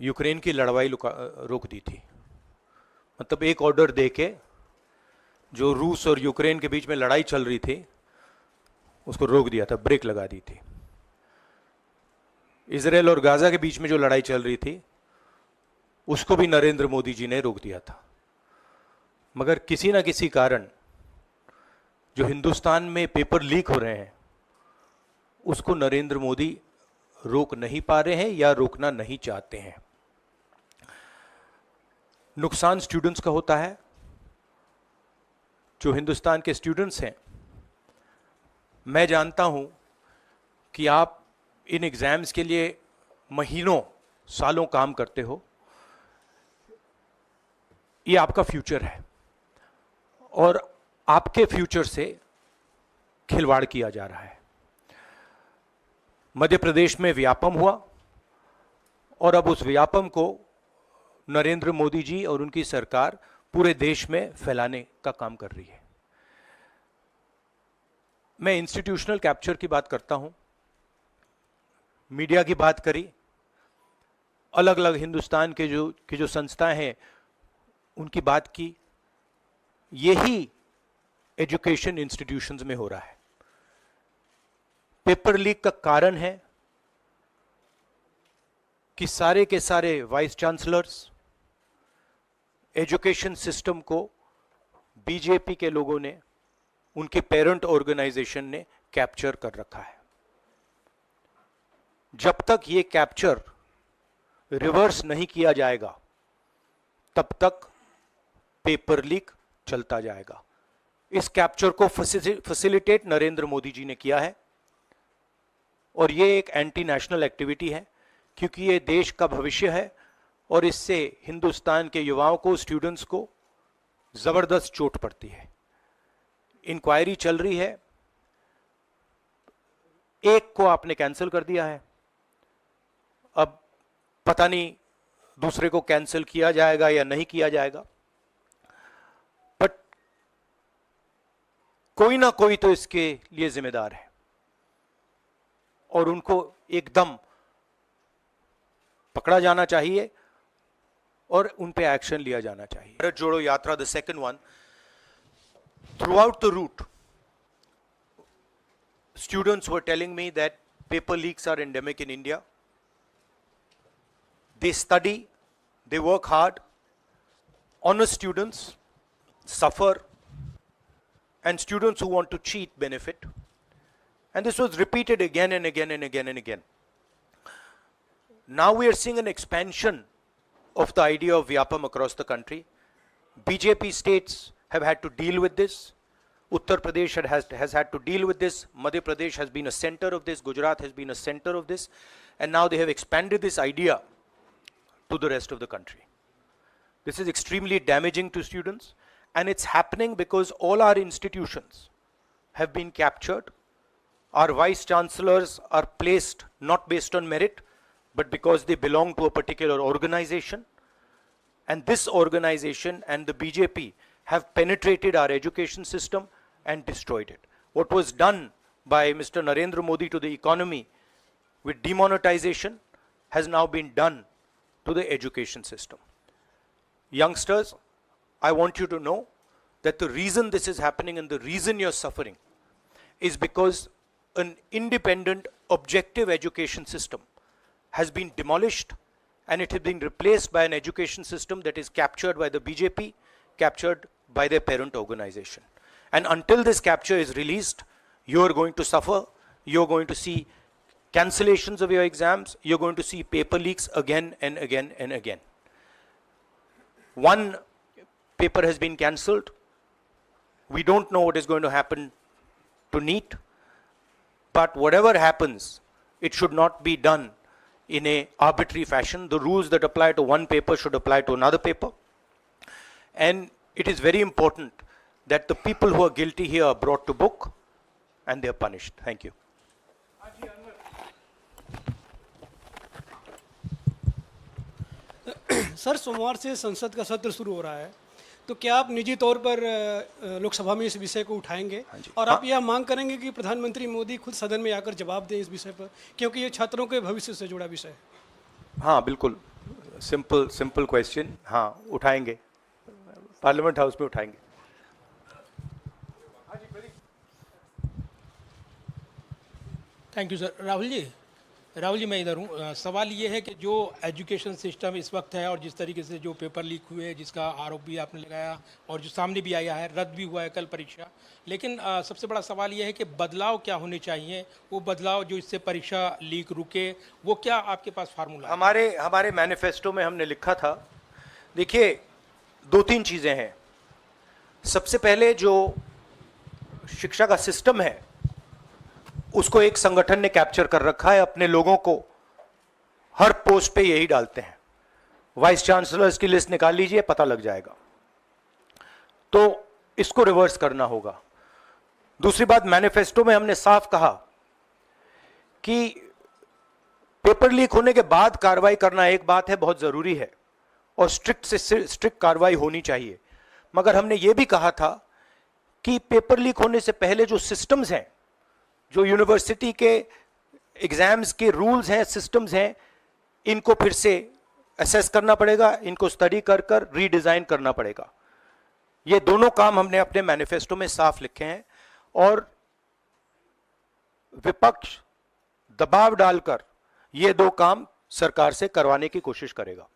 Ukraine की लड़ाई रोक दी थी। मतलब एक ऑर्डर देके जो रूस और यूक्रेन के बीच में लड़ाई चल रही थी उसको रोक दिया था, ब्रेक लगा दी थी। इजराइल और गाजा के बीच में जो लड़ाई चल रही थी उसको भी नरेंद्र मोदी जी ने रोक दिया था। मगर किसी ना किसी कारण जो हिंदुस्तान में पेपर लीक हो रहे हैं उसको नरेंद्र मोदी रोक नहीं पा रहे हैं या रोकना नहीं चाहते हैं। नुकसान स्टूडेंट्स का होता है। जो हिंदुस्तान के स्टूडेंट्स हैं, मैं जानता हूं कि आप इन एग्जाम्स के लिए महीनों सालों काम करते हो। ये आपका फ्यूचर है और आपके फ्यूचर से खिलवाड़ किया जा रहा है। मध्य प्रदेश में व्यापम हुआ और अब उस व्यापम को नरेंद्र मोदी जी और उनकी सरकार पूरे देश में फैलाने का काम कर रही है। मैं इंस्टीट्यूशनल कैप्चर की बात करता हूं, मीडिया की बात करी, अलग अलग हिंदुस्तान के जो संस्थाएं हैं उनकी बात की। यही एजुकेशन इंस्टीट्यूशंस में हो रहा है। पेपर लीक का कारण है कि सारे के सारे वाइस चांसलर्स, एजुकेशन सिस्टम को बीजेपी के लोगों ने, उनके पेरेंट ऑर्गेनाइजेशन ने कैप्चर कर रखा है। जब तक ये कैप्चर रिवर्स नहीं किया जाएगा तब तक पेपर लीक चलता जाएगा। इस कैप्चर को फैसिलिटेट नरेंद्र मोदी जी ने किया है और ये एक एंटी नेशनल एक्टिविटी है क्योंकि ये देश का भविष्य है और इससे हिंदुस्तान के युवाओं को, स्टूडेंट्स को जबरदस्त चोट पड़ती है। इंक्वायरी चल रही है, एक को आपने कैंसिल कर दिया है, अब पता नहीं दूसरे को कैंसिल किया जाएगा या नहीं किया जाएगा, बट कोई ना कोई तो इसके लिए जिम्मेदार है और उनको एकदम पकड़ा जाना चाहिए और उन पे एक्शन लिया जाना चाहिए। भारत जोड़ो यात्रा, the second one, throughout the route students were telling me that paper leaks are endemic in India. They study, they work hard, honest students suffer, and students who want to cheat benefit. And this was repeated again and again and again and again. Now we are seeing an expansion of the idea of Vyapam across the country. BJP states have had to deal with this. Uttar Pradesh has had to deal with this. Madhya Pradesh has been a center of this. Gujarat has been a center of this. And now they have expanded this idea to the rest of the country. This is extremely damaging to students. And it's happening because all our institutions have been captured. Our vice chancellors are placed not based on merit, but because they belong to a particular organization. And this organization and the BJP have penetrated our education system and destroyed it. What was done by Mr. Narendra Modi to the economy with demonetization has now been done to the education system. Youngsters, I want you to know that the reason this is happening and the reason you're suffering is because an independent, objective education system has been demolished and it has been replaced by an education system that is captured by the BJP, captured by their parent organization. And until this capture is released, you are going to suffer. You're going to see cancellations of your exams. You're going to see paper leaks again and again and again. One paper has been cancelled. We don't know what is going to happen to NEET. But whatever happens, it should not be done in a arbitrary fashion. The rules that apply to one paper should apply to another paper. And it is very important that the people who are guilty here are brought to book and they are punished. Thank you. Sir, सोमवार से संसद का सत्र शुरू हो रहा है, तो क्या आप निजी तौर पर लोकसभा में इस विषय को उठाएंगे और आप यह मांग करेंगे कि प्रधानमंत्री मोदी खुद सदन में आकर जवाब दें इस विषय पर, क्योंकि ये छात्रों के भविष्य से जुड़ा विषय है? हाँ, बिल्कुल। सिंपल क्वेश्चन, हाँ उठाएंगे, पार्लियामेंट हाउस में उठाएंगे। Thank you sir. Rahul ji मैं इधर हूँ। सवाल ये है कि जो एजुकेशन सिस्टम इस वक्त है और जिस तरीके से जो पेपर लीक हुए, जिसका आरोप भी आपने लगाया और जो सामने भी आया है, रद्द भी हुआ है कल परीक्षा, लेकिन सबसे बड़ा सवाल ये है कि बदलाव क्या होने चाहिए, वो बदलाव जो इससे परीक्षा लीक रुके, वो क्या आपके पास फार्मूला है? हमारे मैनिफेस्टो में हमने लिखा था, देखिए 2-3 चीजें हैं। सबसे पहले जो शिक्षा का सिस्टम है उसको एक संगठन ने कैप्चर कर रखा है, अपने लोगों को हर पोस्ट पे यही डालते हैं। वाइस चांसलर्स की लिस्ट निकाल लीजिए, पता लग जाएगा। तो इसको रिवर्स करना होगा। दूसरी बात, मैनिफेस्टो में हमने साफ कहा कि पेपर लीक होने के बाद कार्रवाई करना एक बात है, बहुत जरूरी है, और स्ट्रिक्ट से स्ट्रिक्ट कार्रवाई होनी चाहिए, मगर हमने यह भी कहा था कि पेपर लीक होने से पहले जो सिस्टम्स हैं, जो यूनिवर्सिटी के एग्जाम्स के रूल्स हैं, सिस्टम्स हैं, इनको फिर से असेस करना पड़ेगा, इनको स्टडी कर रीडिजाइन करना पड़ेगा। ये दोनों काम हमने अपने मैनिफेस्टो में साफ लिखे हैं, और विपक्ष दबाव डालकर ये दो काम सरकार से करवाने की कोशिश करेगा।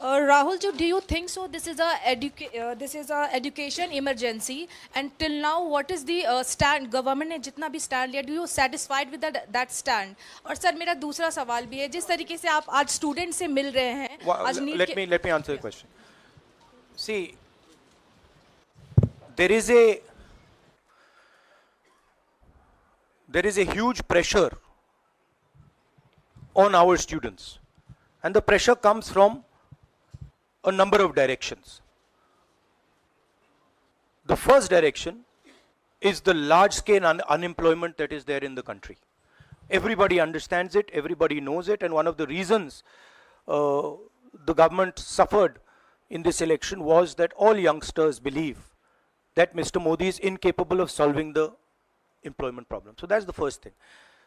Rahul, do you think so? This is a education emergency, and till now, what is the stand? Government ने जितना भी stand लिया, do you satisfied with that stand? और सर मेरा दूसरा सवाल भी है, जिस तरीके से आप आज स्टूडेंट से मिल रहे हैं, आज let me answer the question. See, there is a huge pressure on our students, and the pressure comes from a number of directions. The first direction is the large scale unemployment that is there in the country. Everybody understands it, everybody knows it, and one of the reasons the government suffered in this election was that all youngsters believe that Mr. Modi is incapable of solving the employment problem. So that's the first thing.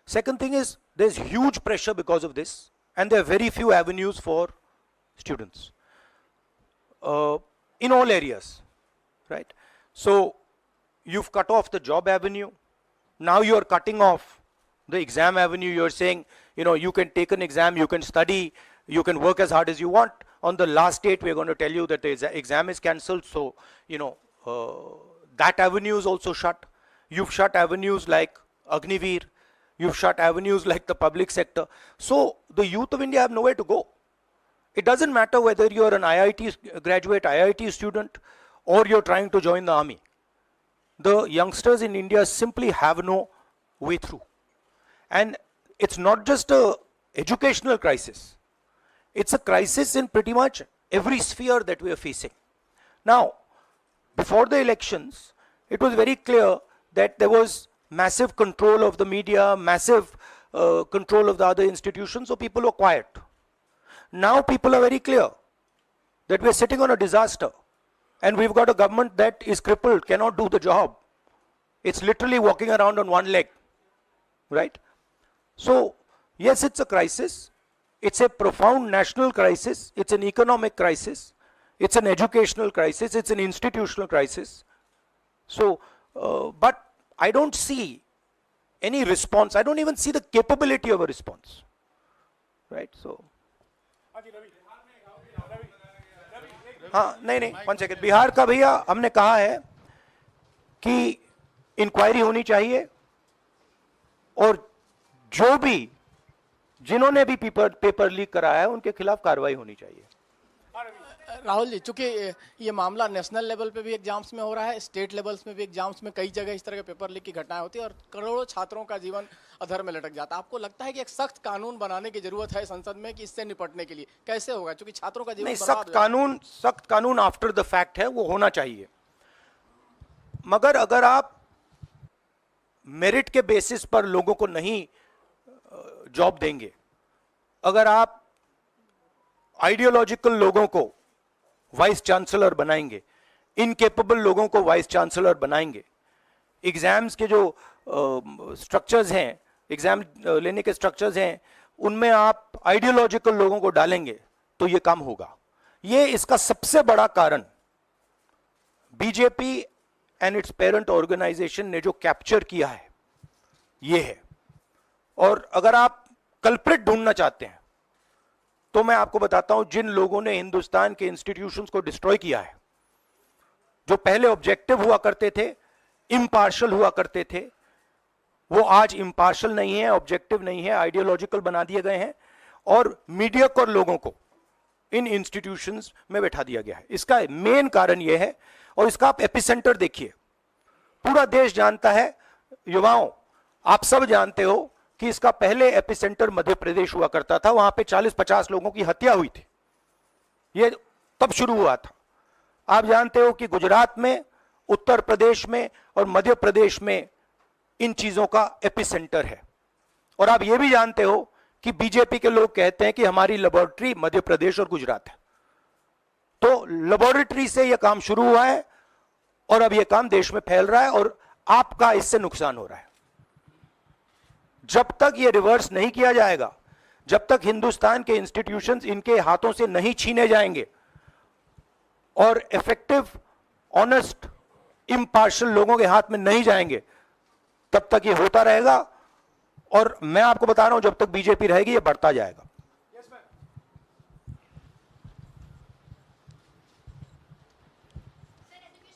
Second thing is, there's huge pressure because of this, and there are very few avenues for students. In all areas, right? So you've cut off the job avenue. Now you're cutting off the exam avenue. You're saying, you can take an exam, you can study, you can work as hard as you want. On the last date, we're going to tell you that the exam is cancelled. So, that avenue is also shut. You've shut avenues like Agniveer. You've shut avenues like the public sector. So the youth of India have nowhere to go. It doesn't matter whether you're an IIT graduate, IIT student, or you're trying to join the army. The youngsters in India simply have no way through. And it's not just an educational crisis. It's a crisis in pretty much every sphere that we are facing. Now, before the elections, it was very clear that there was massive control of the media, massive control of the other institutions, so people were quiet. Now people are very clear that we are sitting on a disaster, and we've got a government that is crippled, cannot do the job. It's literally walking around on one leg, right? So, yes, it's a crisis. It's a profound national crisis. It's an economic crisis. It's an educational crisis. It's an institutional crisis. So, but I don't see any response. I don't even see the capability of a response, right? So. हाँ नहीं 1 second. Bihar का भैया हमने कहा है कि inquiry होनी चाहिए, और जो भी जिन्होंने भी पेपर लीक कराया है उनके खिलाफ कार्रवाई होनी चाहिए। राहुल जी, चूंकि ये मामला नेशनल लेवल पे भी एग्जाम्स में हो रहा है, स्टेट लेवल्स में भी एग्जाम्स में कई जगह इस तरह के पेपर लीक की घटनाएं होती है और करोड़ों छात्रों का जीवन अधर में लटक जाता है। आपको लगता है कि एक सख्त कानून बनाने की जरूरत है संसद में कि इससे निपटने के लिए? कैसे होगा, क्योंकि छात्रों का जीवन नहीं, सख्त कानून आफ्टर द फैक्ट है, वो होना चाहिए, मगर अगर आप मेरिट के बेसिस पर लोगों को नहीं जॉब देंगे, अगर आप आइडियोलॉजिकल लोगों को वाइस चांसलर बनाएंगे, इनकेपेबल लोगों को वाइस चांसलर बनाएंगे, एग्जाम्स के जो स्ट्रक्चर्स हैं एग्जाम लेने के स्ट्रक्चर्स हैं, उनमें आप आइडियोलॉजिकल लोगों को डालेंगे तो ये काम होगा। ये इसका सबसे बड़ा कारण BJP and its parent organisation ने जो कैप्चर किया है ये है। और अगर आप कल्प्रिट ढूंढना चाहते हैं तो मैं आपको बताता हूं, जिन लोगों ने हिंदुस्तान के इंस्टीट्यूशंस को डिस्ट्रॉय किया है, जो पहले ऑब्जेक्टिव हुआ करते थे, इम्पार्शल हुआ करते थे, वो आज इम्पार्शल नहीं है, ऑब्जेक्टिव नहीं है, आइडियोलॉजिकल बना दिए गए हैं और मीडियोकर लोगों को इन इंस्टीट्यूशंस में बैठा दिया गया है। इसका मेन कारण यह है, और इसका आप एपिसेंटर देखिए, पूरा देश जानता है, युवाओं आप सब जानते हो कि इसका पहले एपिसेंटर मध्य प्रदेश हुआ करता था, वहां पे 40-50 लोगों की हत्या हुई थी, ये तब शुरू हुआ था। आप जानते हो कि गुजरात में, उत्तर प्रदेश में और मध्य प्रदेश में इन चीजों का एपिसेंटर है। और आप ये भी जानते हो कि बीजेपी के लोग कहते हैं कि हमारी लेबोरेटरी मध्य प्रदेश और गुजरात है। तो लेबोरेटरी से यह काम शुरू हुआ है और अब यह काम देश में फैल रहा है और आपका इससे नुकसान हो रहा है। जब तक यह रिवर्स नहीं किया जाएगा, जब तक हिंदुस्तान के इंस्टीट्यूशंस इनके हाथों से नहीं छीने जाएंगे और इफेक्टिव, ऑनेस्ट, इम्पार्शियल लोगों के हाथ में नहीं जाएंगे, तब तक ये होता रहेगा। और मैं आपको बता रहा हूं, जब तक बीजेपी रहेगी ये बढ़ता जाएगा।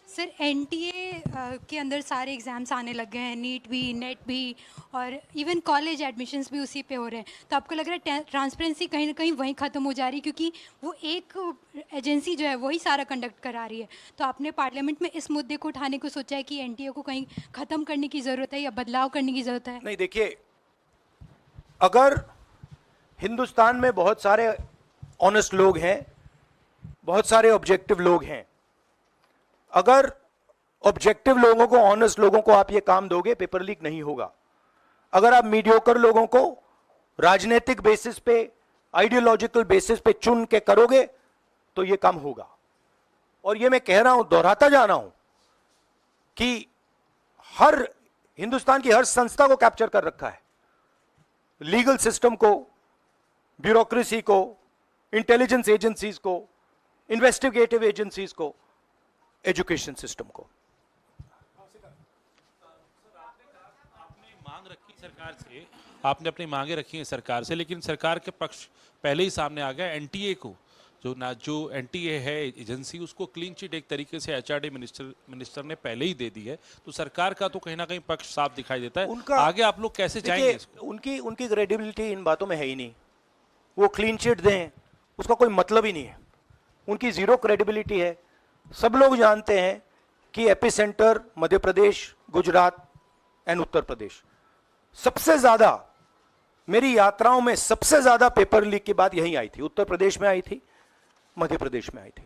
सर एनटीए के अंदर सारे एग्ज़ाम्स आने लग गए हैं, नीट भी, नेट भी, और इवन कॉलेज एडमिशन्स भी उसी पे हो रहे हैं। तो आपको लग रहा है ट्रांसपेरेंसी कहीं ना कहीं वहीं ख़त्म हो जा रही है, क्योंकि वो एक एजेंसी जो है वही सारा कंडक्ट करा रही है। तो आपने पार्लियामेंट में इस मुद्दे को उठाने को सोचा है कि एनटीए को कहीं ख़त्म करने की ज़रूरत है या बदलाव करने की ज़रूरत है? नहीं, देखिए, अगर हिंदुस्तान में बहुत सारे ऑनेस्ट लोग हैं, बहुत सारे ऑब्जेक्टिव लोग हैं, अगर ऑब्जेक्टिव लोगों को, ऑनेस्ट लोगों को आप ये काम दोगे, पेपर लीक नहीं होगा। अगर आप मीडियोकर लोगों को राजनीतिक बेसिस पे, आइडियोलॉजिकल बेसिस पे चुन के करोगे तो ये काम होगा। और ये मैं कह रहा हूं, दोहराता जा रहा हूं कि हर हिंदुस्तान की हर संस्था को कैप्चर कर रखा है, लीगल सिस्टम को, ब्यूरोक्रेसी को, इंटेलिजेंस एजेंसीज को, इन्वेस्टिगेटिव एजेंसीज को, एजुकेशन सिस्टम को। आपने अपनी मांगे रखी हैं सरकार से, लेकिन सरकार के पक्ष पहले ही सामने आ गया। एनटीए को जो एनटीए है एजेंसी, उसको क्लीन चिट एक तरीके से एचआरडी मिनिस्टर ने पहले ही दे दी है। तो सरकार का तो कहीं ना कहीं पक्ष साफ दिखाई देता है। उनका आगे आप लोग कैसे जाएंगे इसको? उनकी क्रेडिबिलिटी इन बातों में है ही नहीं। वो क्लीन चिट दें उसका कोई मतलब ही नहीं है, उनकी जीरो क्रेडिबिलिटी है। सब लोग जानते हैं कि एपिसेंटर मध्य प्रदेश, गुजरात एंड उत्तर प्रदेश। सबसे ज्यादा मेरी यात्राओं में सबसे ज्यादा पेपर लीक की बात यहीं आई थी, उत्तर प्रदेश में आई थी, मध्य प्रदेश में आई थी।